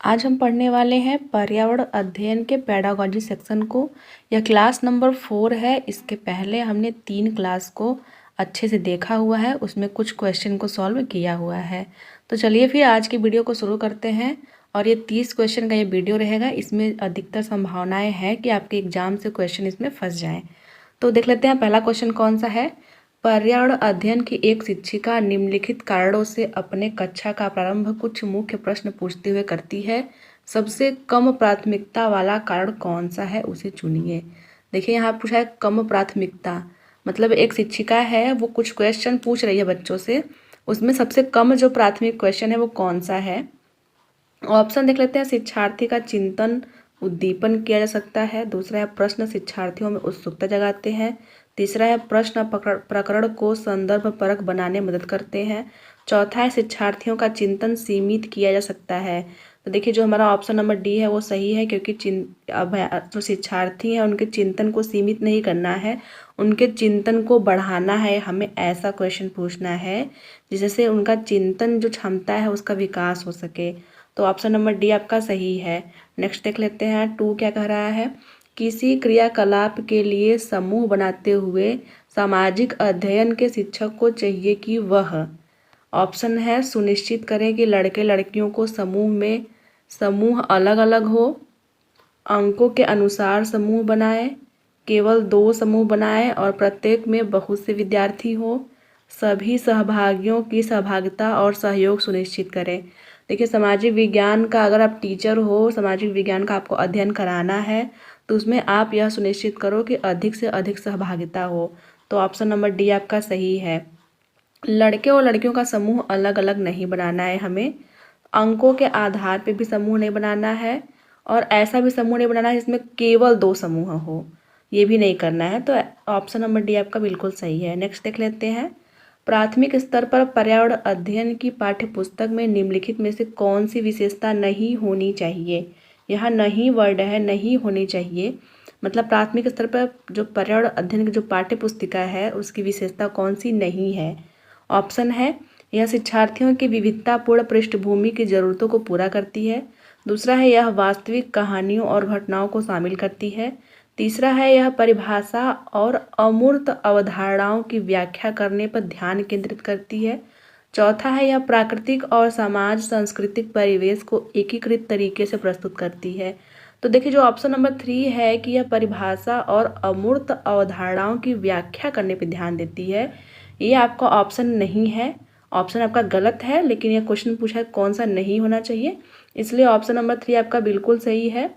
आज हम पढ़ने वाले हैं पर्यावरण अध्ययन के पेडागॉजी सेक्शन को। यह क्लास नंबर 4 है। इसके पहले हमने 3 क्लास को अच्छे से देखा हुआ है, उसमें कुछ क्वेश्चन को सॉल्व किया हुआ है। तो चलिए फिर आज की वीडियो को शुरू करते हैं। और ये 30 क्वेश्चन का ये वीडियो रहेगा। इसमें अधिकतर संभावनाएं हैं कि आपके एग्जाम से क्वेश्चन इसमें फंस जाएं। तो देख लेते हैं पहला क्वेश्चन कौन सा है। पर्यावरण अध्ययन की एक शिक्षिका निम्नलिखित कारणों से अपने कक्षा का प्रारंभ कुछ मुख्य प्रश्न पूछते हुए करती है। सबसे कम प्राथमिकता वाला कारण कौन सा है, उसे चुनिए। देखिए यहाँ पूछा है कम प्राथमिकता, मतलब एक शिक्षिका है वो कुछ क्वेश्चन पूछ रही है बच्चों से, उसमें सबसे कम जो प्राथमिक क्वेश्चन है वो कौन सा है। ऑप्शन देख लेते हैं। शिक्षार्थी का चिंतन उद्दीपन किया जा सकता है। दूसरा है प्रश्न शिक्षार्थियों में उत्सुकता जगाते हैं। तीसरा है प्रश्न प्रकरण को संदर्भ परक बनाने में मदद करते हैं। चौथा है शिक्षार्थियों का चिंतन सीमित किया जा सकता है। तो देखिए जो हमारा ऑप्शन नंबर डी है वो सही है, क्योंकि जो शिक्षार्थी हैं उनके चिंतन को सीमित नहीं करना है, उनके चिंतन को बढ़ाना है। हमें ऐसा क्वेश्चन पूछना है जिससे उनका चिंतन जो क्षमता है उसका विकास हो सके। तो ऑप्शन नंबर डी आपका सही है। नेक्स्ट देख लेते हैं 2 क्या कह रहा है। किसी क्रियाकलाप के लिए समूह बनाते हुए सामाजिक अध्ययन के शिक्षक को चाहिए कि वह, ऑप्शन है सुनिश्चित करें कि लड़के लड़कियों को समूह अलग अलग हो, अंकों के अनुसार समूह बनाए, केवल 2 समूह बनाए और प्रत्येक में बहुत से विद्यार्थी हो, सभी सहभागियों की सहभागिता और सहयोग सुनिश्चित करें। देखिए सामाजिक विज्ञान का अगर आप टीचर हो, सामाजिक विज्ञान का आपको अध्ययन कराना है, तो उसमें आप यह सुनिश्चित करो कि अधिक से अधिक सहभागिता हो। तो ऑप्शन नंबर डी आपका सही है। लड़के और लड़कियों का समूह अलग अलग नहीं बनाना है हमें, अंकों के आधार पे भी समूह नहीं बनाना है, और ऐसा भी समूह नहीं बनाना है जिसमें केवल 2 समूह हो, ये भी नहीं करना है। तो ऑप्शन नंबर डी आपका बिल्कुल सही है। नेक्स्ट देख लेते हैं। प्राथमिक स्तर पर पर्यावरण अध्ययन की पाठ्यपुस्तक में निम्नलिखित में से कौन सी विशेषता नहीं होनी चाहिए। यहाँ नहीं वर्ड है, नहीं होनी चाहिए, मतलब प्राथमिक स्तर पर जो पर्यावरण अध्ययन की जो पाठ्यपुस्तिका है उसकी विशेषता कौन सी नहीं है। ऑप्शन है यह शिक्षार्थियों की विविधतापूर्ण पृष्ठभूमि की ज़रूरतों को पूरा करती है। दूसरा है यह वास्तविक कहानियों और घटनाओं को शामिल करती है। तीसरा है यह परिभाषा और अमूर्त अवधारणाओं की व्याख्या करने पर ध्यान केंद्रित करती है। चौथा है यह प्राकृतिक और समाज सांस्कृतिक परिवेश को एकीकृत तरीके से प्रस्तुत करती है। तो देखिए जो ऑप्शन नंबर 3 है कि यह परिभाषा और अमूर्त अवधारणाओं की व्याख्या करने पर ध्यान देती है, ये आपका ऑप्शन नहीं है, ऑप्शन आपका गलत है। लेकिन यह क्वेश्चन पूछा है कौन सा नहीं होना चाहिए, इसलिए ऑप्शन नंबर 3 आपका बिल्कुल सही है।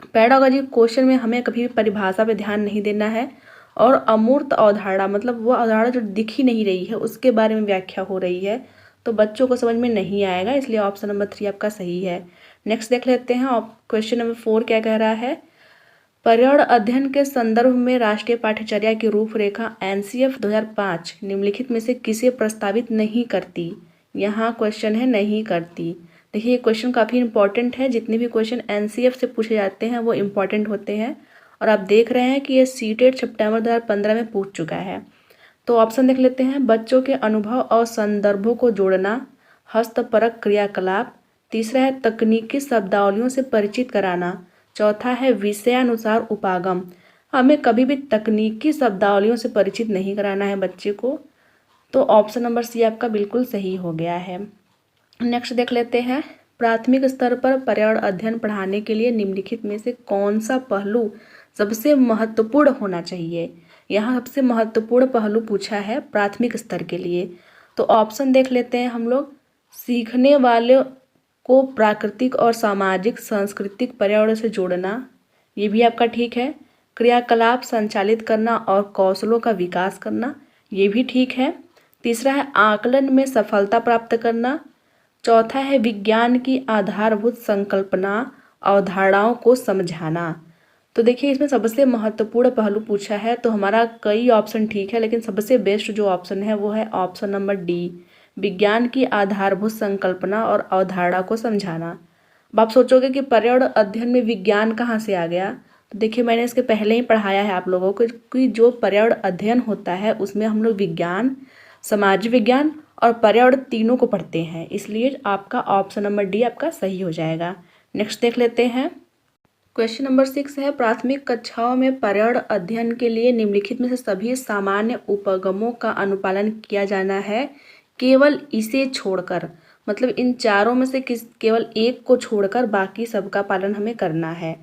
पेडागॉजी क्वेश्चन में हमें कभी भी परिभाषा पे ध्यान नहीं देना है, और अमूर्त अवधारणा मतलब वो अवधारणा जो दिख ही नहीं रही है उसके बारे में व्याख्या हो रही है, तो बच्चों को समझ में नहीं आएगा, इसलिए ऑप्शन नंबर 3 आपका सही है। नेक्स्ट देख लेते हैं क्वेश्चन नंबर 4 क्या कह रहा है। पर्यावरण अध्ययन के संदर्भ में राष्ट्रीय पाठ्यचर्या की रूपरेखा NCF 2005 निम्नलिखित में से किसे प्रस्तावित नहीं करती। यहाँ क्वेश्चन है नहीं करती। देखिए ये क्वेश्चन काफ़ी इंपॉर्टेंट है, जितने भी क्वेश्चन NCF से पूछे जाते हैं वो इम्पॉर्टेंट होते हैं, और आप देख रहे हैं कि ये सीटेट सितंबर 2015 में पूछ चुका है। तो ऑप्शन देख लेते हैं। बच्चों के अनुभव और संदर्भों को जोड़ना, हस्तपरक क्रियाकलाप। तीसरा है तकनीकी शब्दावलियों से परिचित कराना। चौथा है विषयानुसार उपागम। हमें कभी भी तकनीकी शब्दावलियों से परिचित नहीं कराना है बच्चे को, तो ऑप्शन नंबर सी आपका बिल्कुल सही हो गया है। नेक्स्ट देख लेते हैं। प्राथमिक स्तर पर पर्यावरण अध्ययन पढ़ाने के लिए निम्नलिखित में से कौन सा पहलू सबसे महत्वपूर्ण होना चाहिए। यहाँ सबसे महत्वपूर्ण पहलू पूछा है प्राथमिक स्तर के लिए, तो ऑप्शन देख लेते हैं हम लोग। सीखने वाले को प्राकृतिक और सामाजिक सांस्कृतिक पर्यावरण से जोड़ना, ये भी आपका ठीक है। क्रियाकलाप संचालित करना और कौशलों का विकास करना, ये भी ठीक है। तीसरा है आकलन में सफलता प्राप्त करना। चौथा है विज्ञान की आधारभूत संकल्पना अवधारणाओं को समझाना। तो देखिए इसमें सबसे महत्वपूर्ण पहलू पूछा है, तो हमारा कई ऑप्शन ठीक है, लेकिन सबसे बेस्ट जो ऑप्शन है वो है ऑप्शन नंबर डी, विज्ञान की आधारभूत संकल्पना और अवधारणा को समझाना। अब आप सोचोगे कि पर्यावरण अध्ययन में विज्ञान कहाँ से आ गया, तो देखिए मैंने इसके पहले ही पढ़ाया है आप लोगों को कि जो पर्यावरण अध्ययन होता है उसमें हम लोग विज्ञान, समाज विज्ञान और पर्यावरण तीनों को पढ़ते हैं, इसलिए आपका ऑप्शन नंबर डी आपका सही हो जाएगा। नेक्स्ट देख लेते हैं। क्वेश्चन नंबर 6 है, प्राथमिक कक्षाओं में पर्यावरण अध्ययन के लिए निम्नलिखित में से सभी सामान्य उपगमों का अनुपालन किया जाना है केवल इसे छोड़कर। मतलब इन चारों में से केवल एक को छोड़कर बाकी सबका पालन हमें करना है।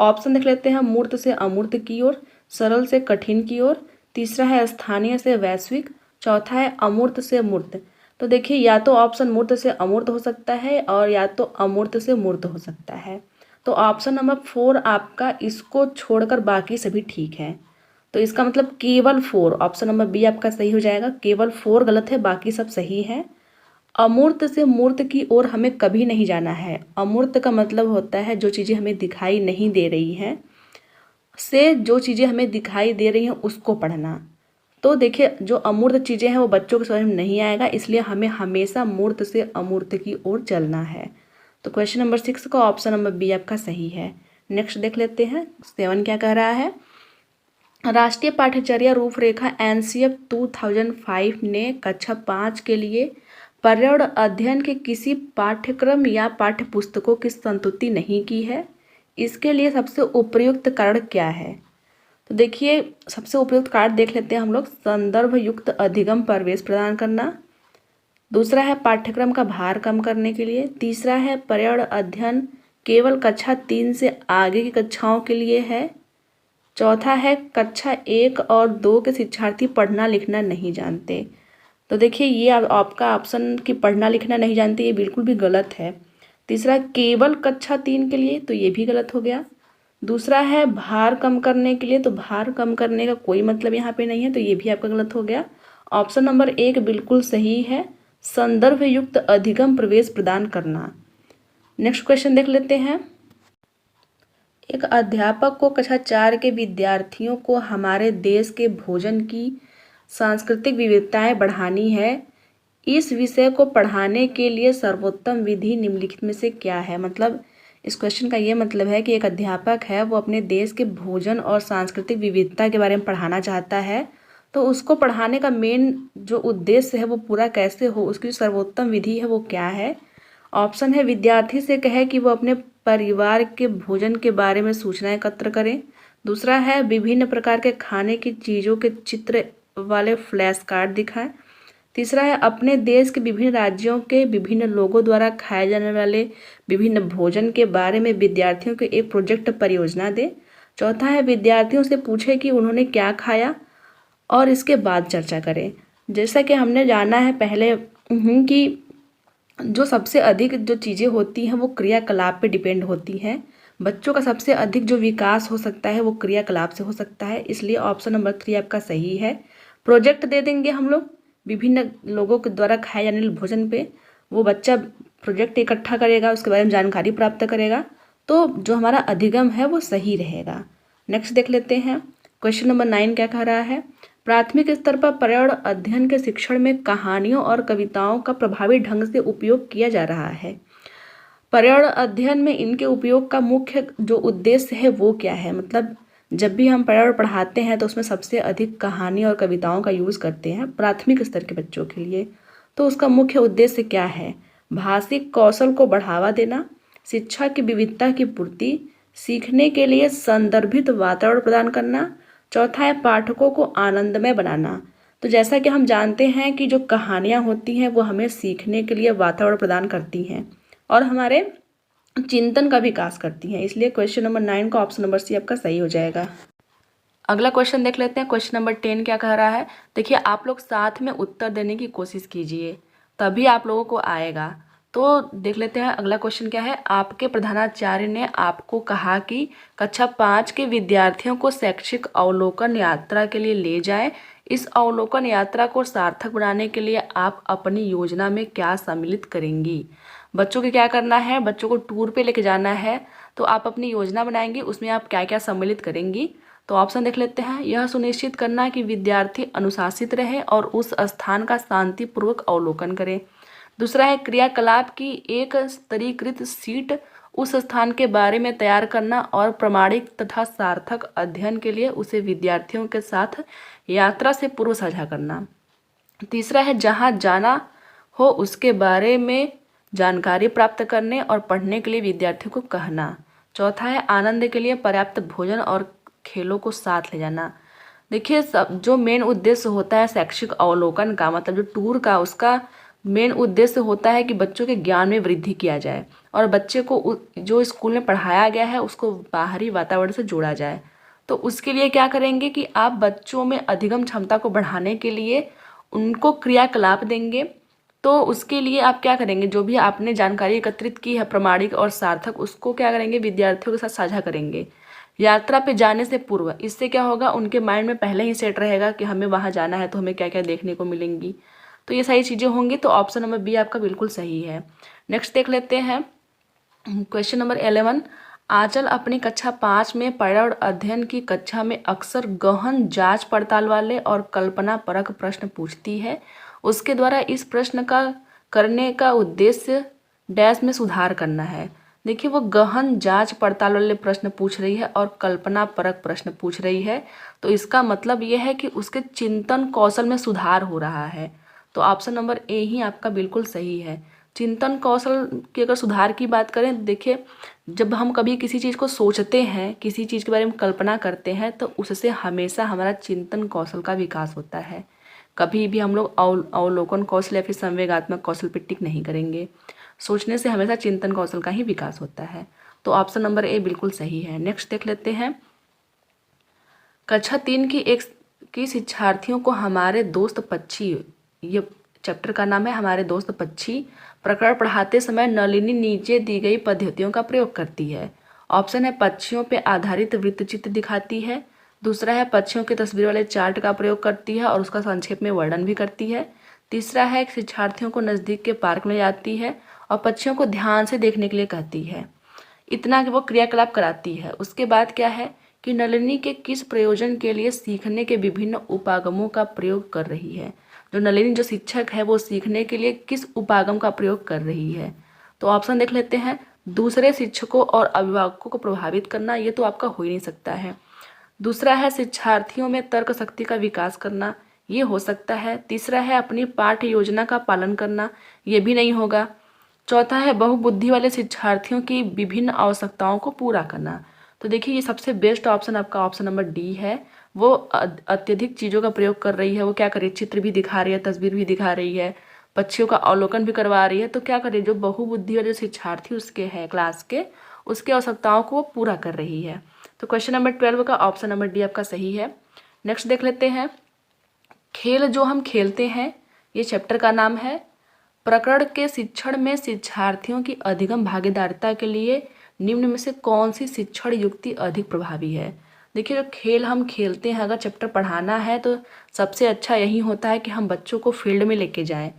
ऑप्शन देख लेते हैं। मूर्त से अमूर्त की ओर, सरल से कठिन की ओर, तीसरा है स्थानीय से वैश्विक, चौथा है अमूर्त से मूर्त। तो देखिए, या तो ऑप्शन मूर्त से अमूर्त हो सकता है और या तो अमूर्त से मूर्त हो सकता है। तो ऑप्शन नंबर 4 आपका, इसको छोड़कर बाकी सभी ठीक है। तो इसका मतलब केवल 4, ऑप्शन नंबर बी आपका सही हो जाएगा। केवल 4 गलत है, बाकी सब सही है। अमूर्त से मूर्त की ओर हमें कभी नहीं जाना है। अमूर्त का मतलब होता है जो चीज़ें हमें दिखाई नहीं दे रही हैं, से जो चीज़ें हमें दिखाई दे रही हैं उसको पढ़ना। तो देखिए, जो अमूर्त चीज़ें हैं वो बच्चों के समझ में नहीं आएगा, इसलिए हमें हमेशा मूर्त से अमूर्त की ओर चलना है। तो क्वेश्चन नंबर 6 का ऑप्शन नंबर बी आपका सही है। नेक्स्ट देख लेते हैं। 7 क्या कह रहा है। राष्ट्रीय पाठ्यचर्या रूपरेखा एनसीएफ 2005 ने कक्षा 5 के लिए पर्यावरण अध्ययन के किसी पाठ्यक्रम या पाठ्यपुस्तकों की संतुति नहीं की है। इसके लिए सबसे उपयुक्त कारण क्या है। तो देखिए, सबसे उपयुक्त कारण देख लेते हैं हम लोग। संदर्भ युक्त अधिगम प्रवेश प्रदान करना, दूसरा है पाठ्यक्रम का भार कम करने के लिए, तीसरा है पर्यावरण अध्ययन केवल कक्षा 3 से आगे की कक्षाओं के लिए है, चौथा है कक्षा 1 और 2 के शिक्षार्थी पढ़ना लिखना नहीं जानते। तो देखिए, ये आपका ऑप्शन कि पढ़ना लिखना नहीं जानते ये बिल्कुल भी गलत है। तीसरा केवल कक्षा 3 के लिए, तो ये भी गलत हो गया। दूसरा है भार कम करने के लिए, तो भार कम करने का कोई मतलब यहाँ पे नहीं है, तो ये भी आपका गलत हो गया। ऑप्शन नंबर 1 बिल्कुल सही है, संदर्भ युक्त अधिगम प्रवेश प्रदान करना। नेक्स्ट क्वेश्चन देख लेते हैं। एक अध्यापक को कक्षा 4 के विद्यार्थियों को हमारे देश के भोजन की सांस्कृतिक विविधताएं बढ़ानी है। इस विषय को पढ़ाने के लिए सर्वोत्तम विधि निम्नलिखित में से क्या है। मतलब इस क्वेश्चन का ये मतलब है कि एक अध्यापक है, वो अपने देश के भोजन और सांस्कृतिक विविधता के बारे में पढ़ाना चाहता है, तो उसको पढ़ाने का मेन जो उद्देश्य है वो पूरा कैसे हो, उसकी सर्वोत्तम विधि है वो क्या है। ऑप्शन है विद्यार्थी से कहे कि वो अपने परिवार के भोजन के बारे में सूचना एकत्र करें, दूसरा है विभिन्न प्रकार के खाने की चीज़ों के चित्र वाले फ्लैश कार्ड दिखाएं, तीसरा है अपने देश के विभिन्न राज्यों के विभिन्न लोगों द्वारा खाए जाने वाले विभिन्न भोजन के बारे में विद्यार्थियों को एक प्रोजेक्ट परियोजना दे, चौथा है विद्यार्थियों से पूछे कि उन्होंने क्या खाया और इसके बाद चर्चा करें। जैसा कि हमने जाना है पहले कि जो सबसे अधिक जो चीज़ें होती हैं वो क्रियाकलाप पे डिपेंड होती हैं। बच्चों का सबसे अधिक जो विकास हो सकता है वो क्रियाकलाप से हो सकता है, इसलिए ऑप्शन नंबर 3 आपका सही है। प्रोजेक्ट दे देंगे हम लोग विभिन्न लोगों के द्वारा खाए जाने वाले भोजन पे, वो बच्चा प्रोजेक्ट इकट्ठा करेगा, उसके बारे में जानकारी प्राप्त करेगा, तो जो हमारा अधिगम है वो सही रहेगा। नेक्स्ट देख लेते हैं। क्वेश्चन नंबर 9 क्या कह रहा है। प्राथमिक स्तर पर पर्यावरण अध्ययन के शिक्षण में कहानियों और कविताओं का प्रभावी ढंग से उपयोग किया जा रहा है। पर्यावरण अध्ययन में इनके उपयोग का मुख्य जो उद्देश्य है वो क्या है। मतलब जब भी हम पर्यावरण पढ़ाते हैं तो उसमें सबसे अधिक कहानी और कविताओं का यूज़ करते हैं प्राथमिक स्तर के बच्चों के लिए। तो उसका मुख्य उद्देश्य क्या है। भाषिक कौशल को बढ़ावा देना, शिक्षा की विविधता की पूर्ति, सीखने के लिए संदर्भित वातावरण प्रदान करना, चौथा है पाठकों को आनंदमय बनाना। तो जैसा कि हम जानते हैं कि जो कहानियाँ होती हैं वो हमें सीखने के लिए वातावरण प्रदान करती हैं और हमारे चिंतन का विकास करती हैं, इसलिए क्वेश्चन नंबर 9 का ऑप्शन नंबर सी आपका सही हो जाएगा। अगला क्वेश्चन देख लेते हैं। क्वेश्चन नंबर 10 क्या कह रहा है। देखिए, आप लोग साथ में उत्तर देने की कोशिश कीजिए, तभी आप लोगों को आएगा। तो देख लेते हैं अगला क्वेश्चन क्या है। आपके प्रधानाचार्य ने आपको कहा कि कक्षा 5 के विद्यार्थियों को शैक्षिक अवलोकन यात्रा के लिए ले जाएं। इस अवलोकन यात्रा को सार्थक बनाने के लिए आप अपनी योजना में क्या सम्मिलित करेंगी। बच्चों को क्या करना है, बच्चों को टूर पे लेके जाना है, तो आप अपनी योजना बनाएंगी, उसमें आप क्या क्या सम्मिलित करेंगी। तो ऑप्शन देख लेते हैं। यह सुनिश्चित करना कि विद्यार्थी अनुशासित रहे और उस स्थान का शांतिपूर्वक अवलोकन करें। दूसरा है क्रियाकलाप की एक स्तरीकृत शीट उस स्थान के बारे में तैयार करना और प्रमाणिक तथा सार्थक अध्ययन के लिए उसे विद्यार्थियों के साथ यात्रा से पूर्व साझा करना। तीसरा है जहाँ जाना हो उसके बारे में जानकारी प्राप्त करने और पढ़ने के लिए विद्यार्थियों को कहना। चौथा है आनंद के लिए पर्याप्त भोजन और खेलों को साथ ले जाना। देखिए, सब जो मेन उद्देश्य होता है शैक्षिक अवलोकन का, मतलब जो टूर का, उसका मेन उद्देश्य होता है कि बच्चों के ज्ञान में वृद्धि किया जाए और बच्चे को जो स्कूल में पढ़ाया गया है उसको बाहरी वातावरण से जोड़ा जाए। तो उसके लिए क्या करेंगे कि आप बच्चों में अधिगम क्षमता को बढ़ाने के लिए उनको क्रियाकलाप देंगे। तो उसके लिए आप क्या करेंगे, जो भी आपने जानकारी एकत्रित की है प्रमाणिक और सार्थक, उसको क्या करेंगे, विद्यार्थियों के साथ साझा करेंगे यात्रा पे जाने से पूर्व। इससे क्या होगा, उनके माइंड में पहले ही सेट रहेगा कि हमें वहाँ जाना है तो हमें क्या क्या देखने को मिलेंगी। तो ये सारी चीज़ें होंगी। तो ऑप्शन नंबर बी आपका बिल्कुल सही है। नेक्स्ट देख लेते हैं क्वेश्चन नंबर 11। आंचल अपनी कक्षा 5 में पर्यावरण अध्ययन की कक्षा में अक्सर गहन जांच पड़ताल वाले और कल्पना परक प्रश्न पूछती है। उसके द्वारा इस प्रश्न का करने का उद्देश्य डैश में सुधार करना है। देखिए, वो गहन जांच पड़ताल वाले प्रश्न पूछ रही है और कल्पना परक प्रश्न पूछ रही है। तो इसका मतलब ये है कि उसके चिंतन कौशल में सुधार हो रहा है। तो ऑप्शन नंबर ए ही आपका बिल्कुल सही है। चिंतन कौशल की अगर सुधार की बात करें, देखिए, जब हम कभी किसी चीज़ को सोचते हैं, किसी चीज़ के बारे में कल्पना करते हैं, तो उससे हमेशा हमारा चिंतन कौशल का विकास होता है। कभी भी हम लोग अवलोकन कौशल या फिर संवेगात्मक कौशल पर टिक नहीं करेंगे। सोचने से हमेशा चिंतन कौशल का ही विकास होता है। तो ऑप्शन नंबर ए बिल्कुल सही है। नेक्स्ट देख लेते हैं। कक्षा 3 की शिक्षार्थियों को हमारे दोस्त पक्षी, ये चैप्टर का नाम है हमारे दोस्त पक्षी, प्रकरण पढ़ाते समय नलिनी नीचे दी गई पद्धतियों का प्रयोग करती है। ऑप्शन है पक्षियों पर आधारित वृत्तचित्र दिखाती है। दूसरा है पक्षियों की तस्वीर वाले चार्ट का प्रयोग करती है और उसका संक्षेप में वर्णन भी करती है। तीसरा है शिक्षार्थियों को नज़दीक के पार्क में जाती है और पक्षियों को ध्यान से देखने के लिए कहती है। इतना कि वो क्रियाकलाप कराती है। उसके बाद क्या है कि नलिनी के किस प्रयोजन के लिए सीखने के विभिन्न उपागमों का प्रयोग कर रही है। जो नलिनी जो शिक्षक है वो सीखने के लिए किस उपागम का प्रयोग कर रही है। तो ऑप्शन देख लेते हैं। दूसरे शिक्षकों और अभिभावकों को प्रभावित करना, ये तो आपका हो ही नहीं सकता है। दूसरा है शिक्षार्थियों में तर्क शक्ति का विकास करना, ये हो सकता है। तीसरा है अपनी पाठ्य योजना का पालन करना, ये भी नहीं होगा। चौथा है बहुबुद्धि वाले शिक्षार्थियों की विभिन्न आवश्यकताओं को पूरा करना। तो देखिए, ये सबसे बेस्ट ऑप्शन आपका ऑप्शन नंबर डी है। वो अत्यधिक चीज़ों का प्रयोग कर रही है। वो क्या करे, चित्र भी दिखा रही है, तस्वीर भी दिखा रही है, पक्षियों का अवलोकन भी करवा रही है। तो क्या करे, जो बहुबुद्धि वाले शिक्षार्थी उसके हैं क्लास के, उसके आवश्यकताओं को वो पूरा कर रही है। तो क्वेश्चन नंबर 12 का ऑप्शन नंबर डी आपका सही है। नेक्स्ट देख लेते हैं। खेल जो हम खेलते हैं, ये चैप्टर का नाम है प्रकरण के शिक्षण में शिक्षार्थियों की अधिगम भागीदारिता के लिए निम्न में से कौन सी शिक्षण युक्ति अधिक प्रभावी है। देखिए, जो खेल हम खेलते हैं, अगर चैप्टर पढ़ाना है तो सबसे अच्छा यही होता है कि हम बच्चों को फील्ड में लेके जाएं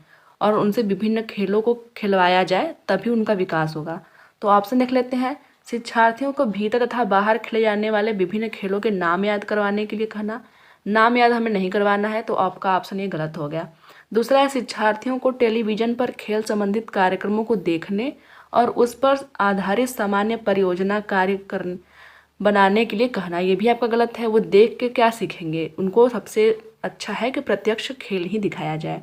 और उनसे विभिन्न खेलों को खिलवाया जाए, तभी उनका विकास होगा। तो ऑप्शन देख लेते हैं। शिक्षार्थियों को भीतर तथा बाहर खेले जाने वाले विभिन्न खेलों के नाम याद करवाने के लिए कहना। नाम याद हमें नहीं करवाना है, तो आपका ऑप्शन ये गलत हो गया। दूसरा है शिक्षार्थियों को टेलीविज़न पर खेल संबंधित कार्यक्रमों को देखने और उस पर आधारित सामान्य परियोजना कार्य बनाने के लिए कहना। ये भी आपका गलत है। वो देख के क्या सीखेंगे, उनको सबसे अच्छा है कि प्रत्यक्ष खेल ही दिखाया जाए।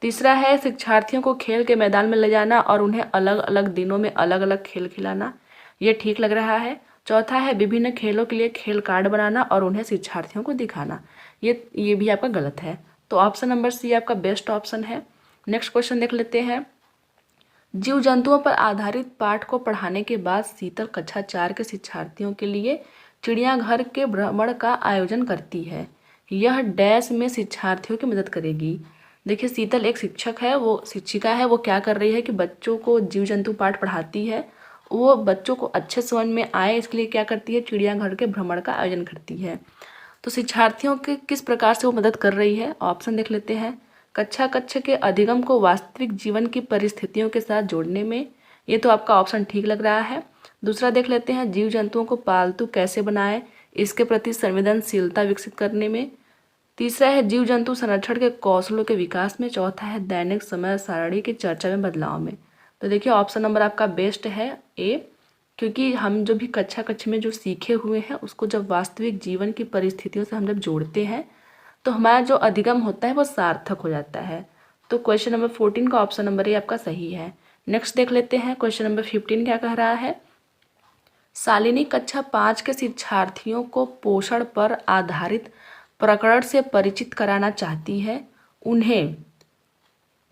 तीसरा है शिक्षार्थियों को खेल के मैदान में ले जाना और उन्हें अलग अलग दिनों में अलग अलग खेल खिलाना, ये ठीक लग रहा है। चौथा है विभिन्न खेलों के लिए खेल कार्ड बनाना और उन्हें शिक्षार्थियों को दिखाना, ये भी आपका गलत है। तो ऑप्शन नंबर सी आपका बेस्ट ऑप्शन है। नेक्स्ट क्वेश्चन देख लेते हैं। जीव जंतुओं पर आधारित पाठ को पढ़ाने के बाद शीतल कक्षा 4 के शिक्षार्थियों के लिए चिड़ियाघर के भ्रमण का आयोजन करती है। यह डैश में शिक्षार्थियों की मदद करेगी। देखिए, शीतल एक शिक्षक है, वो शिक्षिका है। वो क्या कर रही है कि बच्चों को जीव जंतु पाठ पढ़ाती है। वो बच्चों को अच्छे समझ में आए, इसके लिए क्या करती है, चिड़ियाघर के भ्रमण का आयोजन करती है। तो शिक्षार्थियों के किस प्रकार से वो मदद कर रही है, ऑप्शन देख लेते हैं। कक्षा के अधिगम को वास्तविक जीवन की परिस्थितियों के साथ जोड़ने में, ये तो आपका ऑप्शन ठीक लग रहा है। दूसरा देख लेते हैं। जीव जंतुओं को पालतू कैसे बनाएं, इसके प्रति संवेदनशीलता विकसित करने में। तीसरा है जीव जंतु संरक्षण के कौशलों के विकास में। चौथा है दैनिक समय सारणी की चर्चा में बदलाव में। तो देखिए, ऑप्शन नंबर आपका बेस्ट है ए, क्योंकि हम जो भी कक्षा में जो सीखे हुए हैं उसको जब वास्तविक जीवन की परिस्थितियों से हम जब जोड़ते हैं तो हमारा जो अधिगम होता है वो सार्थक हो जाता है। तो क्वेश्चन नंबर 14 का ऑप्शन नंबर ए आपका सही है। नेक्स्ट देख लेते हैं क्वेश्चन नंबर 15 क्या कह रहा है। शालिनी कक्षा 5 के शिक्षार्थियों को पोषण पर आधारित प्रकरण से परिचित कराना चाहती है। उन्हें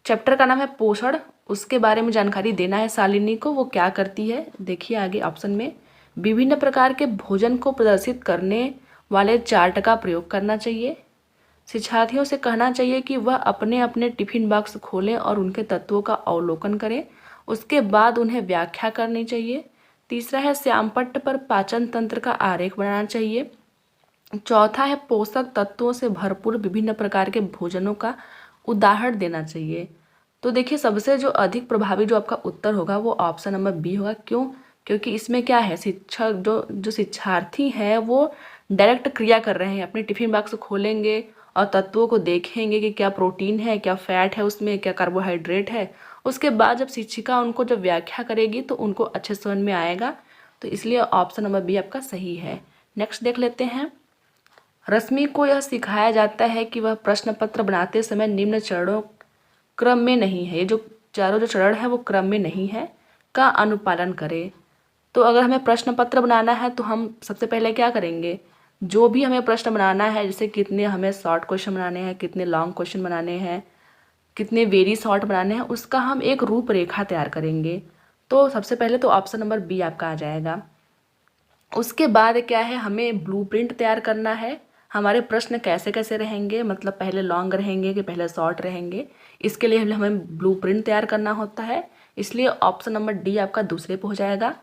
चैप्टर का नाम है पोषण, उसके बारे में जानकारी देना है शालिनी को। वो क्या करती है देखिए आगे ऑप्शन में, विभिन्न प्रकार के भोजन को प्रदर्शित करने वाले चार्ट का प्रयोग करना चाहिए। शिक्षार्थियों से कहना चाहिए कि वह अपने अपने टिफिन बॉक्स खोलें और उनके तत्वों का अवलोकन करें, उसके बाद उन्हें व्याख्या करनी चाहिए। तीसरा है श्यामपट्ट पर पाचन तंत्र का आरेख बनाना चाहिए। चौथा है पोषक तत्वों से भरपूर विभिन्न प्रकार के भोजनों का उदाहरण देना चाहिए। तो देखिए सबसे जो अधिक प्रभावी जो आपका उत्तर होगा वो ऑप्शन नंबर बी होगा। क्यों? क्योंकि इसमें क्या है, शिक्षक जो शिक्षार्थी हैं वो डायरेक्ट क्रिया कर रहे हैं, अपने टिफिन बॉक्स खोलेंगे और तत्वों को देखेंगे कि क्या प्रोटीन है, क्या फैट है उसमें, क्या कार्बोहाइड्रेट है। उसके बाद जब शिक्षिका उनको जब व्याख्या करेगी तो उनको अच्छे समझ में आएगा। तो इसलिए ऑप्शन नंबर बी आपका सही है। नेक्स्ट देख लेते हैं। रश्मि को यह सिखाया जाता है कि वह प्रश्न पत्र बनाते समय निम्न चरणों क्रम में नहीं है, ये जो चारों जो चरण है वो क्रम में नहीं है, का अनुपालन करें। तो अगर हमें प्रश्न पत्र बनाना है तो हम सबसे पहले क्या करेंगे, जो भी हमें प्रश्न बनाना है, जैसे कितने हमें शॉर्ट क्वेश्चन बनाने हैं, कितने लॉन्ग क्वेश्चन बनाने हैं, कितने वेरी शॉर्ट बनाने हैं, उसका हम एक रूपरेखा तैयार करेंगे। तो सबसे पहले तो ऑप्शन नंबर बी आपका आ जाएगा। उसके बाद क्या है, हमें ब्लूप्रिंट तैयार करना है, हमारे प्रश्न कैसे कैसे रहेंगे, मतलब पहले लॉन्ग रहेंगे कि पहले शॉर्ट रहेंगे, इसके लिए हमें ब्लूप्रिंट तैयार करना होता है। इसलिए ऑप्शन नंबर डी आपका दूसरे पे हो जाएगा।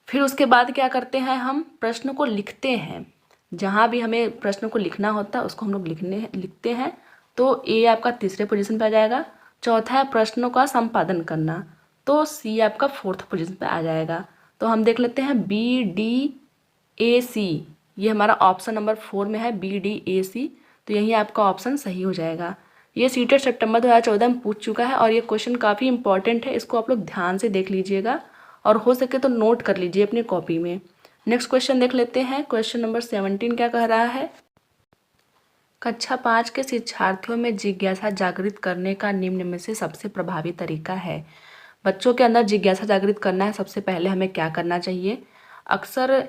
फिर उसके बाद क्या करते हैं, हम प्रश्न को लिखते हैं, जहाँ भी हमें प्रश्न को लिखना होता है उसको हम लोग लिखते हैं। तो ए आपका तीसरे पोजीशन पे आ जाएगा। चौथा है प्रश्नों का संपादन करना, तो सी आपका फोर्थ पोजीशन पे आ जाएगा। तो हम देख लेते हैं बी डी ए सी, ये हमारा ऑप्शन नंबर 4 में है, बी डी ए सी। तो यही आपका ऑप्शन सही हो जाएगा। ये सीटेट सितंबर 2014 में पूछ चुका है और ये क्वेश्चन काफ़ी इंपॉर्टेंट है, इसको आप लोग ध्यान से देख लीजिएगा और हो सके तो नोट कर लीजिए अपनी कॉपी में। नेक्स्ट क्वेश्चन देख लेते हैं। क्वेश्चन नंबर 17 क्या कह रहा है। कक्षा 5 के शिक्षार्थियों में जिज्ञासा जागृत करने का निम्न में से सबसे प्रभावी तरीका है। बच्चों के अंदर जिज्ञासा जागृत करना है, सबसे पहले हमें क्या करना चाहिए, अक्सर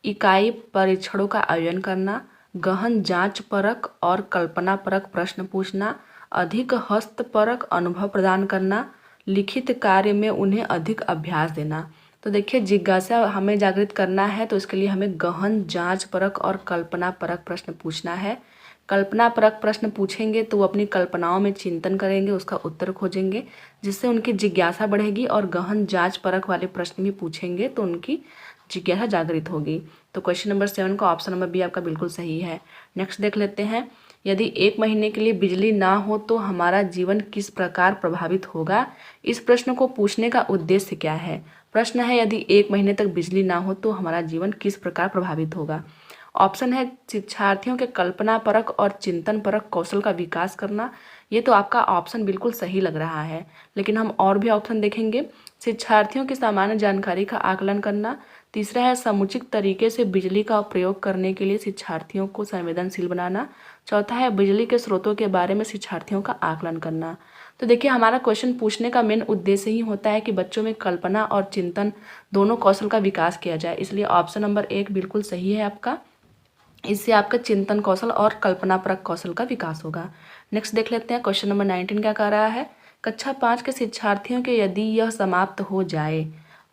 इकाई परीक्षणों का आयोजन करना, गहन जांच परक और कल्पना परक प्रश्न पूछना, अधिक हस्तपरक अनुभव प्रदान करना, लिखित कार्य में उन्हें अधिक अभ्यास देना। तो देखिए जिज्ञासा हमें जागृत करना है तो इसके लिए हमें गहन जांच परक और कल्पना परक प्रश्न पूछना है। कल्पना परक प्रश्न पूछेंगे तो वो अपनी कल्पनाओं में चिंतन करेंगे, उसका उत्तर खोजेंगे, जिससे उनकी जिज्ञासा बढ़ेगी। और गहन जांच परक वाले प्रश्न भी पूछेंगे तो उनकी जिज्ञासा जागृत होगी। तो क्वेश्चन नंबर 7 का ऑप्शन नंबर बी आपका बिल्कुल सही है। नेक्स्ट देख लेते हैं। यदि 1 महीने के लिए बिजली ना हो तो हमारा जीवन किस प्रकार प्रभावित होगा। इस प्रश्न को पूछने का उद्देश्य क्या है। प्रश्न है यदि 1 महीने तक बिजली ना हो तो हमारा जीवन किस प्रकार प्रभावित होगा। ऑप्शन है शिक्षार्थियों के कल्पना परक और चिंतन परक कौशल का विकास करना। ये तो आपका ऑप्शन बिल्कुल सही लग रहा है, लेकिन हम और भी ऑप्शन देखेंगे। शिक्षार्थियों की सामान्य जानकारी का आकलन करना। तीसरा है समुचित तरीके से बिजली का प्रयोग करने के लिए शिक्षार्थियों को संवेदनशील बनाना। चौथा है बिजली के स्रोतों के बारे में शिक्षार्थियों का आकलन करना। तो देखिए हमारा क्वेश्चन पूछने का मेन उद्देश्य ही होता है कि बच्चों में कल्पना और चिंतन दोनों कौशल का विकास किया जाए। इसलिए ऑप्शन नंबर 1 बिल्कुल सही है आपका। इससे आपका चिंतन कौशल और कल्पना परक कौशल का विकास होगा। नेक्स्ट देख लेते हैं। क्वेश्चन नंबर 19 क्या कह रहा है। कक्षा 5 के शिक्षार्थियों के यदि यह समाप्त हो जाए,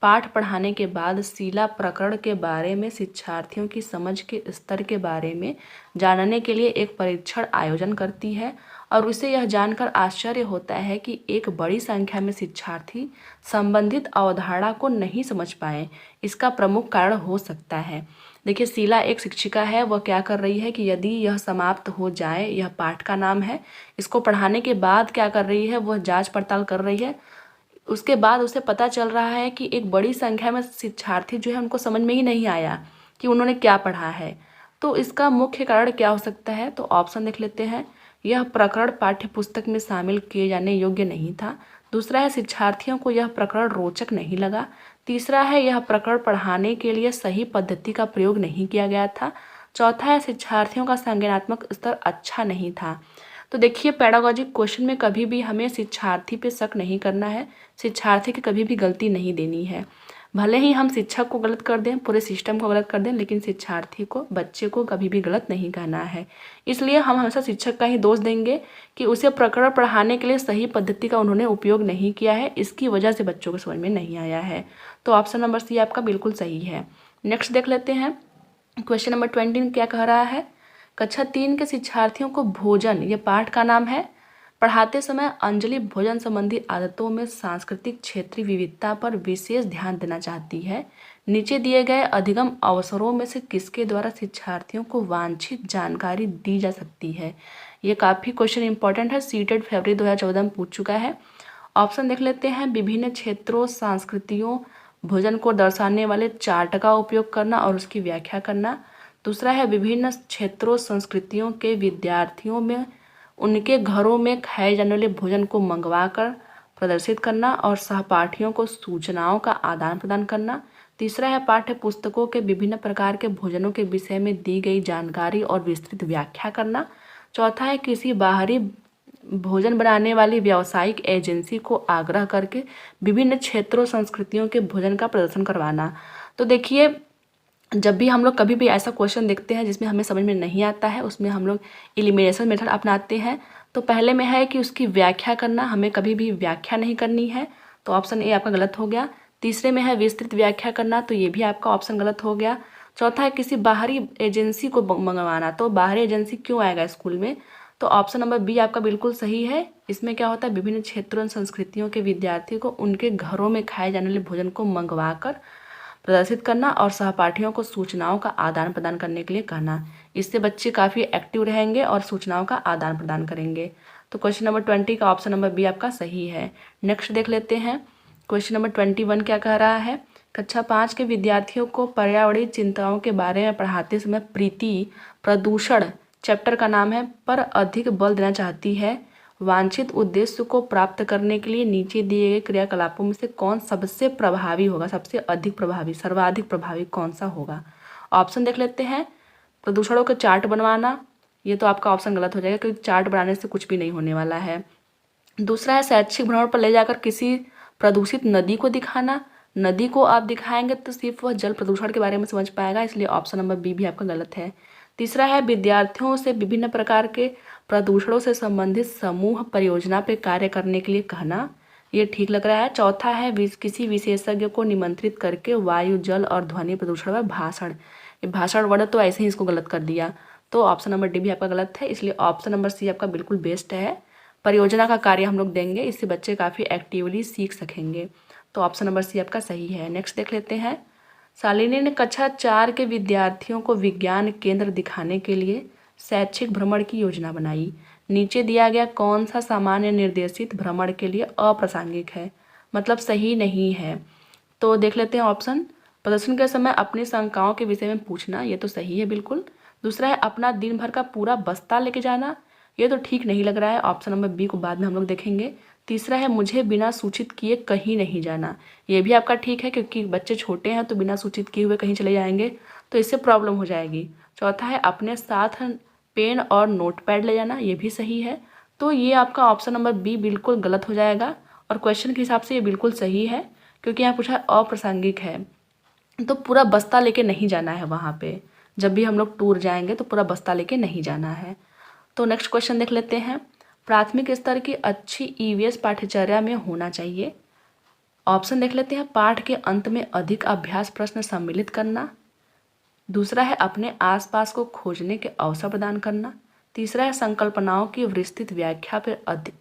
पाठ पढ़ाने के बाद शीला प्रकरण के बारे में शिक्षार्थियों की समझ के स्तर के बारे में जानने के लिए एक परीक्षण आयोजन करती है और उसे यह जानकर आश्चर्य होता है कि एक बड़ी संख्या में शिक्षार्थी संबंधित अवधारणा को नहीं समझ पाए। इसका प्रमुख कारण हो सकता है। देखिए शीला एक शिक्षिका है, वह क्या कर रही है कि यदि यह समाप्त हो जाए, यह पाठ का नाम है, इसको पढ़ाने के बाद क्या कर रही है, वह जांच पड़ताल कर रही है। उसके बाद उसे पता चल रहा है कि एक बड़ी संख्या में शिक्षार्थी जो है उनको समझ में ही नहीं आया कि उन्होंने क्या पढ़ा है। तो इसका मुख्य कारण क्या हो सकता है। तो ऑप्शन देख लेते हैं। यह प्रकरण पाठ्यपुस्तक में शामिल किए जाने योग्य नहीं था। दूसरा है शिक्षार्थियों को यह प्रकरण रोचक नहीं लगा। तीसरा है यह प्रकरण पढ़ाने के लिए सही पद्धति का प्रयोग नहीं किया गया था। चौथा है शिक्षार्थियों का संज्ञानात्मक स्तर अच्छा नहीं था। तो देखिए पेडागॉजी क्वेश्चन में कभी भी हमें शिक्षार्थी पे शक नहीं करना है, शिक्षार्थी की कभी भी गलती नहीं देनी है। भले ही हम शिक्षक को गलत कर दें, पूरे सिस्टम को गलत कर दें, लेकिन शिक्षार्थी को, बच्चे को कभी भी गलत नहीं कहना है। इसलिए हम हमेशा शिक्षक का ही दोष देंगे कि उसे प्रकरण पढ़ाने के लिए सही पद्धति का उन्होंने उपयोग नहीं किया है, इसकी वजह से बच्चों को समझ में नहीं आया है। तो ऑप्शन नंबर सी आपका बिल्कुल सही है। नेक्स्ट देख लेते हैं क्वेश्चन नंबर 20 क्या कह रहा है। कक्षा 3 के शिक्षार्थियों को भोजन, ये पाठ का नाम है, पढ़ाते समय अंजलि भोजन संबंधी आदतों में सांस्कृतिक क्षेत्रीय विविधता पर विशेष ध्यान देना चाहती है। नीचे दिए गए अधिगम अवसरों में से किसके द्वारा शिक्षार्थियों को वांछित जानकारी दी जा सकती है। ये काफ़ी क्वेश्चन इंपॉर्टेंट है, सीटेड फरवरी 2014 में पूछ चुका है। ऑप्शन देख लेते हैं। विभिन्न क्षेत्रों, संस्कृतियों, भोजन को दर्शाने वाले चार्ट का उपयोग करना और उसकी व्याख्या करना। दूसरा है विभिन्न क्षेत्रों, संस्कृतियों के विद्यार्थियों में उनके घरों में खाए जाने वाले भोजन को मंगवा कर प्रदर्शित करना और सहपाठियों को सूचनाओं का आदान प्रदान करना। तीसरा है पाठ्य पुस्तकों के विभिन्न प्रकार के भोजनों के विषय में दी गई जानकारी और विस्तृत व्याख्या करना। चौथा है किसी बाहरी भोजन बनाने वाली व्यावसायिक एजेंसी को आग्रह करके विभिन्न क्षेत्रों, संस्कृतियों के भोजन का प्रदर्शन करवाना। तो देखिए जब भी हम लोग कभी भी ऐसा क्वेश्चन देखते हैं जिसमें हमें समझ में नहीं आता है, उसमें हम लोग एलिमिनेशन मेथड अपनाते हैं। तो पहले में है कि उसकी व्याख्या करना, हमें कभी भी व्याख्या नहीं करनी है, तो ऑप्शन ए आपका गलत हो गया। तीसरे में है विस्तृत व्याख्या करना, तो ये भी आपका ऑप्शन गलत हो गया। चौथा है किसी बाहरी एजेंसी को मंगवाना, तो बाहरी एजेंसी क्यों आएगा स्कूल में, तो ऑप्शन नंबर बी आपका बिल्कुल सही है। इसमें क्या होता है, विभिन्न क्षेत्रों, संस्कृतियों के विद्यार्थियों को उनके घरों में खाए जाने वाले भोजन को मंगवा कर प्रदर्शित करना और सहपाठियों को सूचनाओं का आदान प्रदान करने के लिए कहना। इससे बच्चे काफ़ी एक्टिव रहेंगे और सूचनाओं का आदान प्रदान करेंगे। तो क्वेश्चन नंबर 20 का ऑप्शन नंबर बी आपका सही है। नेक्स्ट देख लेते हैं क्वेश्चन नंबर 21 क्या कह रहा है। कक्षा 5 के विद्यार्थियों को पर्यावरणीय चिंताओं के बारे में पढ़ाते समय प्रीति प्रदूषण चैप्टर का नाम है पर अधिक बल देना चाहती है। वांछित उद्देश्य को प्राप्त करने के लिए नीचे दिए गए क्रियाकलापों में से कौन सबसे प्रभावी होगा, सबसे अधिक प्रभावी, सर्वाधिक प्रभावी कौन सा होगा। ऑप्शन देख लेते हैं। प्रदूषणों का चार्ट बनवाना, ये तो आपका ऑप्शन गलत हो जाएगा क्योंकि चार्ट बनाने से कुछ भी नहीं होने वाला है। दूसरा है शैक्षिक भ्रमण पर ले जाकर किसी प्रदूषित नदी को दिखाना। नदी को आप दिखाएंगे तो सिर्फ वह जल प्रदूषण के बारे में समझ पाएगा, इसलिए ऑप्शन नंबर बी भी आपका गलत है। तीसरा है विद्यार्थियों से विभिन्न प्रकार के प्रदूषणों से संबंधित समूह परियोजना पर कार्य करने के लिए कहना, ये ठीक लग रहा है। चौथा है किसी विशेषज्ञ को निमंत्रित करके वायु, जल और ध्वनि प्रदूषण पर भाषण, ये भाषण वर्ड तो ऐसे ही इसको गलत कर दिया, तो ऑप्शन नंबर डी भी आपका गलत है, इसलिए ऑप्शन नंबर सी आपका बिल्कुल बेस्ट है। परियोजना का कार्य हम लोग देंगे, इससे बच्चे काफ़ी एक्टिवली सीख सकेंगे, तो ऑप्शन नंबर सी आपका सही है। नेक्स्ट देख लेते हैं। शालिनी ने कक्षा 4 के विद्यार्थियों को विज्ञान केंद्र दिखाने के लिए शैक्षिक भ्रमण की योजना बनाई। नीचे दिया गया कौन सा सामान्य निर्देशित भ्रमण के लिए अप्रासंगिक है, मतलब सही नहीं है। तो देख लेते हैं ऑप्शन। प्रदर्शन के समय अपनी शंकाओं के विषय में पूछना, ये तो सही है बिल्कुल। दूसरा है अपना दिन भर का पूरा बस्ता लेके जाना, ये तो ठीक नहीं लग रहा है, ऑप्शन नंबर बी को बाद में हम लोग देखेंगे। तीसरा है मुझे बिना सूचित किए कहीं नहीं जाना, ये भी आपका ठीक है क्योंकि बच्चे छोटे हैं तो बिना सूचित किए हुए कहीं चले जाएंगे तो इससे प्रॉब्लम हो जाएगी। चौथा है अपने साथ पेन और नोटपैड ले जाना, ये भी सही है, तो ये आपका ऑप्शन नंबर बी बिल्कुल गलत हो जाएगा और क्वेश्चन के हिसाब से ये बिल्कुल सही है क्योंकि यहाँ पूछा अप्रासंगिक है, तो पूरा बस्ता लेके नहीं जाना है वहाँ पे, जब भी हम लोग टूर जाएंगे तो पूरा बस्ता लेके नहीं जाना है। तो नेक्स्ट क्वेश्चन देख लेते हैं। प्राथमिक स्तर की अच्छी ईवीएस पाठ्यचर्या में होना चाहिए। ऑप्शन देख लेते हैं। पाठ के अंत में अधिक अभ्यास प्रश्न सम्मिलित करना। दूसरा है अपने आसपास को खोजने के अवसर प्रदान करना। तीसरा है संकल्पनाओं की विस्तृत व्याख्या पर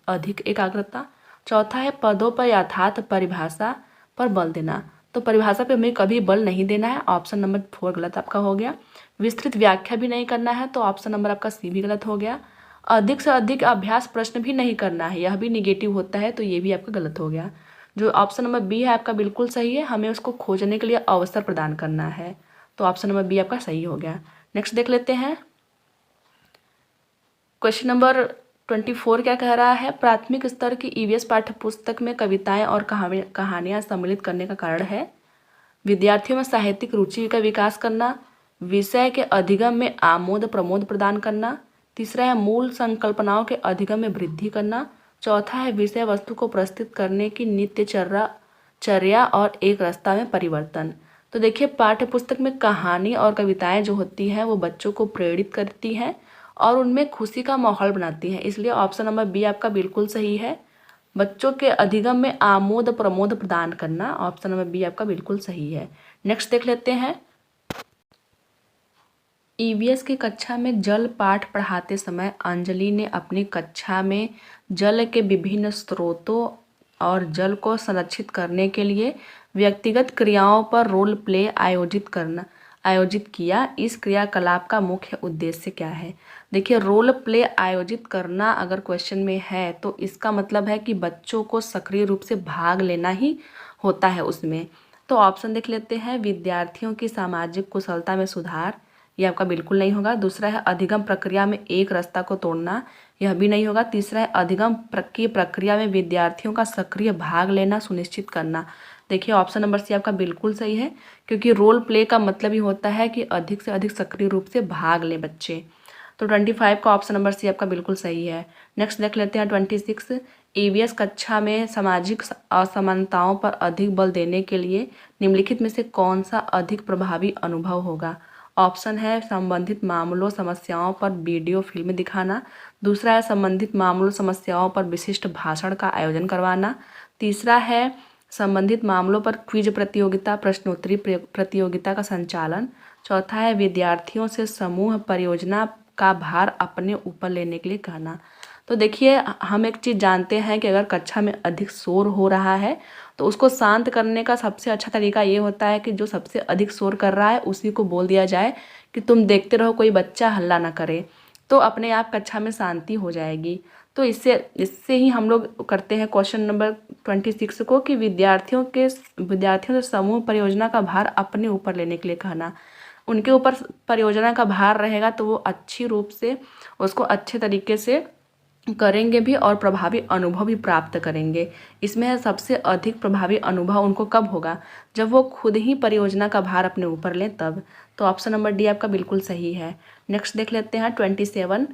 अधिक एकाग्रता। चौथा है पदों पर यथार्थ परिभाषा पर बल देना, तो परिभाषा पे हमें कभी बल नहीं देना है, ऑप्शन नंबर 4 गलत आपका हो गया। विस्तृत व्याख्या भी नहीं करना है, तो ऑप्शन नंबर आपका सी भी गलत हो गया। अधिक से अधिक अभ्यास प्रश्न भी नहीं करना है, यह भी निगेटिव होता है, तो ये भी आपका गलत हो गया। जो ऑप्शन नंबर बी है आपका बिल्कुल सही है, हमें उसको खोजने के लिए अवसर प्रदान करना है, तो ऑप्शन नंबर बी आपका सही हो गया। नेक्स्ट देख लेते हैं। क्वेश्चन नंबर 24 क्या कह रहा है। प्राथमिक स्तर की ईवीएस पाठ्य पुस्तक में कविताएं और कहानियां सम्मिलित करने का कारण है विद्यार्थियों में साहित्यिक रुचि का विकास करना, विषय के अधिगम में आमोद प्रमोद प्रदान करना, तीसरा है मूल संकल्पनाओं के अधिगम में वृद्धि करना। चौथा है विषय वस्तु को प्रस्तुत करने की नित्य चर्या और एक रास्ता में परिवर्तन। तो देखिए पाठ्य पुस्तक में कहानी और कविताएं जो होती हैं वो बच्चों को प्रेरित करती हैं और उनमें खुशी का माहौल बनाती हैं, इसलिए ऑप्शन नंबर बी आपका बिल्कुल सही है। बच्चों के अधिगम में आमोद प्रमोद प्रदान करना, ऑप्शन नंबर बी आपका बिल्कुल सही है। नेक्स्ट देख लेते हैं। ईवीएस की कक्षा में जल पाठ पढ़ाते समय अंजलि ने अपनी कक्षा में जल के विभिन्न स्रोतों और जल को संरक्षित करने के लिए व्यक्तिगत क्रियाओं पर रोल प्ले आयोजित किया। इस क्रियाकलाप का मुख्य उद्देश्य क्या है? देखिए रोल प्ले आयोजित करना अगर क्वेश्चन में है तो इसका मतलब है कि बच्चों को सक्रिय रूप से भाग लेना ही होता है उसमें। तो ऑप्शन देख लेते हैं। विद्यार्थियों की सामाजिक कुशलता में सुधार, ये आपका बिल्कुल नहीं होगा। दूसरा है अधिगम प्रक्रिया में एक रास्ता को तोड़ना, यह भी नहीं होगा। तीसरा है अधिगम की प्रक्रिया में विद्यार्थियों का सक्रिय भाग लेना सुनिश्चित करना। देखिए ऑप्शन नंबर सी आपका बिल्कुल सही है, क्योंकि रोल प्ले का मतलब ही होता है कि अधिक से अधिक सक्रिय रूप से भाग लें बच्चे। तो 25 का ऑप्शन नंबर सी आपका बिल्कुल सही है। नेक्स्ट देख लेते हैं 26। ईवीएस कक्षा में सामाजिक असमानताओं पर अधिक बल देने के लिए निम्नलिखित में से कौन सा अधिक प्रभावी अनुभव होगा? ऑप्शन है संबंधित मामलों समस्याओं पर वीडियो फिल्म दिखाना। दूसरा है संबंधित मामलों समस्याओं पर विशिष्ट भाषण का आयोजन करवाना। तीसरा है संबंधित मामलों पर क्विज प्रतियोगिता प्रश्नोत्तरी प्रतियोगिता का संचालन। चौथा है विद्यार्थियों से समूह परियोजना का भार अपने ऊपर लेने के लिए कहना। तो देखिए हम एक चीज़ जानते हैं कि अगर कक्षा में अधिक शोर हो रहा है तो उसको शांत करने का सबसे अच्छा तरीका ये होता है कि जो सबसे अधिक शोर कर रहा है उसी को बोल दिया जाए कि तुम देखते रहो, कोई बच्चा हल्ला ना करे, तो अपने आप कक्षा में शांति हो जाएगी। तो इससे ही हम लोग करते हैं क्वेश्चन नंबर 26 को कि विद्यार्थियों से समूह परियोजना का भार अपने ऊपर लेने के लिए कहना। उनके ऊपर परियोजना का भार रहेगा तो वो अच्छी रूप से उसको अच्छे तरीके से करेंगे भी और प्रभावी अनुभव भी प्राप्त करेंगे। इसमें सबसे अधिक प्रभावी अनुभव उनको कब होगा? जब वो खुद ही परियोजना का भार अपने ऊपर लें तब। तो ऑप्शन नंबर डी आपका बिल्कुल सही है। नेक्स्ट देख लेते हैं 27।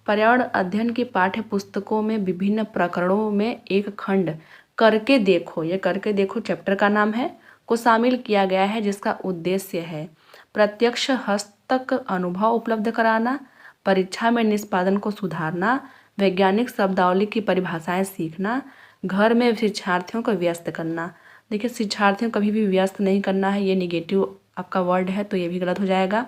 पर्यावरण अध्ययन की पाठ्य पुस्तकों में विभिन्न प्रकरणों में एक खंड करके देखो, ये करके देखो चैप्टर का नाम है, को शामिल किया गया है जिसका उद्देश्य है प्रत्यक्ष हस्तक अनुभव उपलब्ध कराना, परीक्षा में निष्पादन को सुधारना, वैज्ञानिक शब्दावली की परिभाषाएं सीखना, घर में शिक्षार्थियों को व्यस्त करना। देखिए शिक्षार्थियों को कभी भी व्यस्त नहीं करना है, ये निगेटिव आपका वर्ड है तो ये भी गलत हो जाएगा।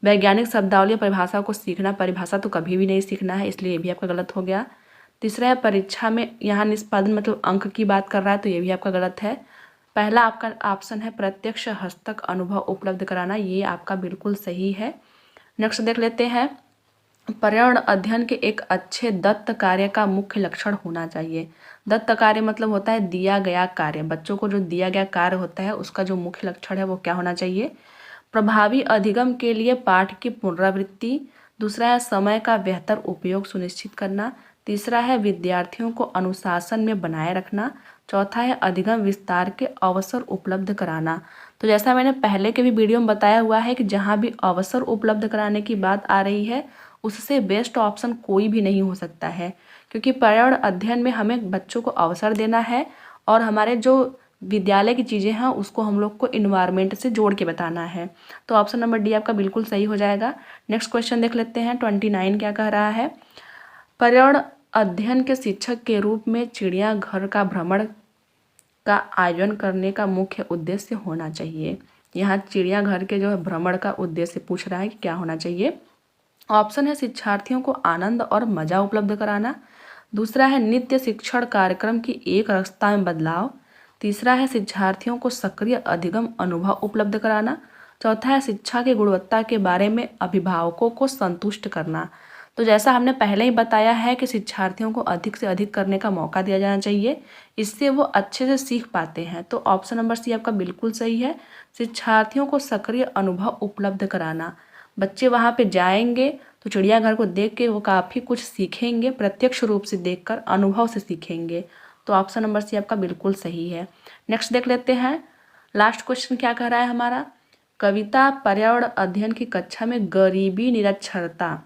वैज्ञानिक शब्दावली परिभाषा को सीखना, परिभाषा तो कभी भी नहीं सीखना है, इसलिए ये भी आपका गलत हो गया। तीसरा है परीक्षा में यहाँ निष्पादन मतलब अंक की बात कर रहा है तो ये भी आपका गलत है। पहला आपका ऑप्शन है प्रत्यक्ष हस्तक अनुभव उपलब्ध कराना, ये आपका बिल्कुल सही है। नेक्स्ट देख लेते हैं। पर्यावरण अध्ययन के एक अच्छे दत्त कार्य का मुख्य लक्षण होना चाहिए। दत्त कार्य मतलब होता है दिया गया कार्य, बच्चों को जो दिया गया कार्य होता है उसका जो मुख्य लक्षण है वो क्या होना चाहिए? प्रभावी अधिगम के लिए पाठ की पुनरावृत्ति। दूसरा है समय का बेहतर उपयोग सुनिश्चित करना। तीसरा है विद्यार्थियों को अनुशासन में बनाए रखना। चौथा है अधिगम विस्तार के अवसर उपलब्ध कराना। तो जैसा मैंने पहले के भी वीडियो में बताया हुआ है कि जहाँ भी अवसर उपलब्ध कराने की बात आ रही है उससे बेस्ट ऑप्शन कोई भी नहीं हो सकता है, क्योंकि पर्यावरण अध्ययन में हमें बच्चों को अवसर देना है और हमारे जो विद्यालय की चीज़ें हैं उसको हम लोग को इन्वायरमेंट से जोड़ के बताना है। तो ऑप्शन नंबर डी आपका बिल्कुल सही हो जाएगा। नेक्स्ट क्वेश्चन देख लेते हैं 29 क्या कह रहा है। पर्यावरण अध्ययन के शिक्षक के रूप में चिड़ियाघर का भ्रमण का आयोजन करने का मुख्य उद्देश्य होना चाहिए। यहाँ चिड़ियाघर के जो है भ्रमण का उद्देश्य पूछ रहा है कि क्या होना चाहिए। ऑप्शन है शिक्षार्थियों को आनंद और मजा उपलब्ध कराना। दूसरा है नित्य शिक्षण कार्यक्रम की एक रास्ता में बदलाव। तीसरा है शिक्षार्थियों को सक्रिय अधिगम अनुभव उपलब्ध कराना। चौथा है शिक्षा की गुणवत्ता के बारे में अभिभावकों को संतुष्ट करना। तो जैसा हमने पहले ही बताया है कि शिक्षार्थियों को अधिक से अधिक करने का मौका दिया जाना चाहिए, इससे वो अच्छे से सीख पाते हैं। तो ऑप्शन नंबर सी आपका बिल्कुल सही है। शिक्षार्थियों को सक्रिय अनुभव उपलब्ध कराना, बच्चे वहाँ पे जाएंगे तो चिड़ियाघर को देख के वो काफ़ी कुछ सीखेंगे, प्रत्यक्ष रूप से देखकर अनुभव से सीखेंगे। तो ऑप्शन नंबर सी आपका बिल्कुल सही है। नेक्स्ट देख लेते हैं। लास्ट क्वेश्चन क्या कह रहा है हमारा। कविता पर्यावरण अध्ययन की कक्षा में गरीबी निरक्षरता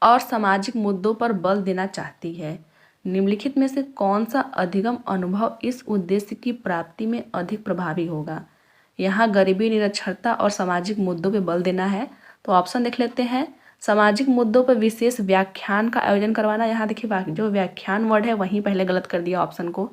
और सामाजिक मुद्दों पर बल देना चाहती है। निम्नलिखित में से कौन सा अधिगम अनुभव इस उद्देश्य की प्राप्ति में अधिक प्रभावी होगा। यहाँ गरीबी, निरक्षरता और सामाजिक मुद्दों पर बल देना है, तो ऑप्शन देख लेते हैं। सामाजिक मुद्दों पर विशेष व्याख्यान का आयोजन करवाना, यहाँ देखिए जो व्याख्यान वर्ड है वहीं पहले गलत कर दिया ऑप्शन को,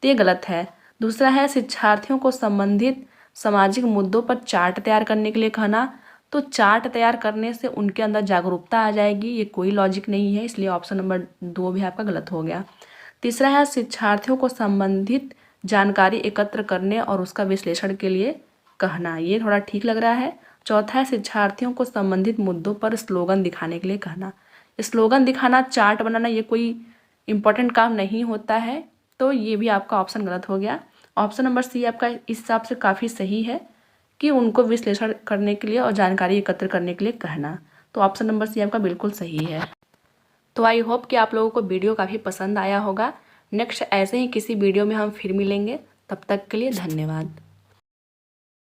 तो ये गलत है। दूसरा है शिक्षार्थियों को संबंधित सामाजिक मुद्दों पर चार्ट तैयार करने के लिए कहना, तो चार्ट तैयार करने से उनके अंदर जागरूकता आ जाएगी, ये कोई लॉजिक नहीं है, इसलिए ऑप्शन नंबर 2 भी आपका गलत हो गया। तीसरा है शिक्षार्थियों को संबंधित जानकारी एकत्र करने और उसका विश्लेषण के लिए कहना, ये थोड़ा ठीक लग रहा है। चौथा है शिक्षार्थियों को संबंधित मुद्दों पर स्लोगन दिखाने के लिए कहना। स्लोगन दिखाना, चार्ट बनाना, ये कोई इम्पोर्टेंट काम नहीं होता है, तो ये भी आपका ऑप्शन गलत हो गया। ऑप्शन नंबर सी आपका इस हिसाब से काफ़ी सही है कि उनको विश्लेषण करने के लिए और जानकारी एकत्र करने के लिए कहना, तो ऑप्शन नंबर सी आपका बिल्कुल सही है। तो आई होप कि आप लोगों को वीडियो काफ़ी पसंद आया होगा। नेक्स्ट ऐसे ही किसी वीडियो में हम फिर मिलेंगे, तब तक के लिए धन्यवाद।